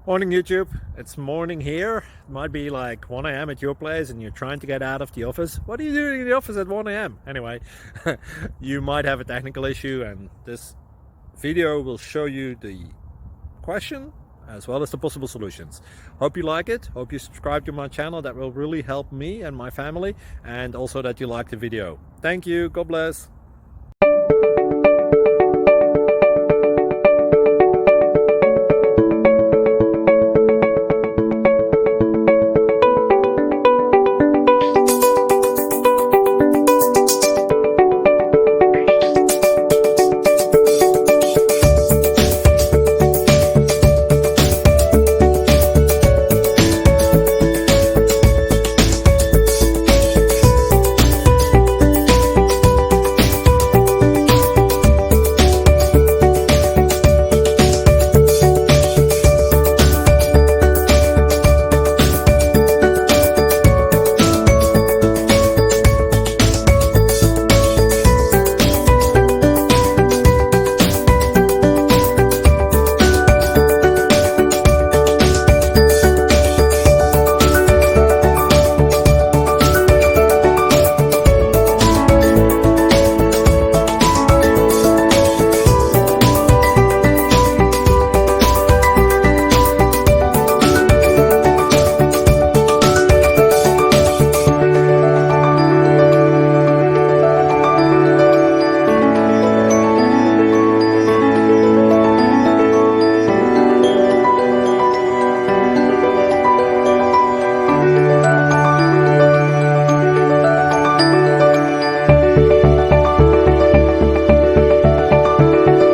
Morning YouTube, it's morning here. It might be like 1 a.m. at your place and you're trying to get out of the office. What are you doing in the office at 1 a.m.? Anyway, you might have a technical issue and this video will show you the question as well as the possible solutions. Hope you like it, hope you subscribe to my channel. That will really help me and my family, and also that you like the video. Thank you, God bless.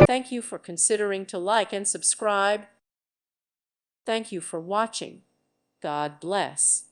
Thank you for considering to like and subscribe. Thank you for watching. God bless.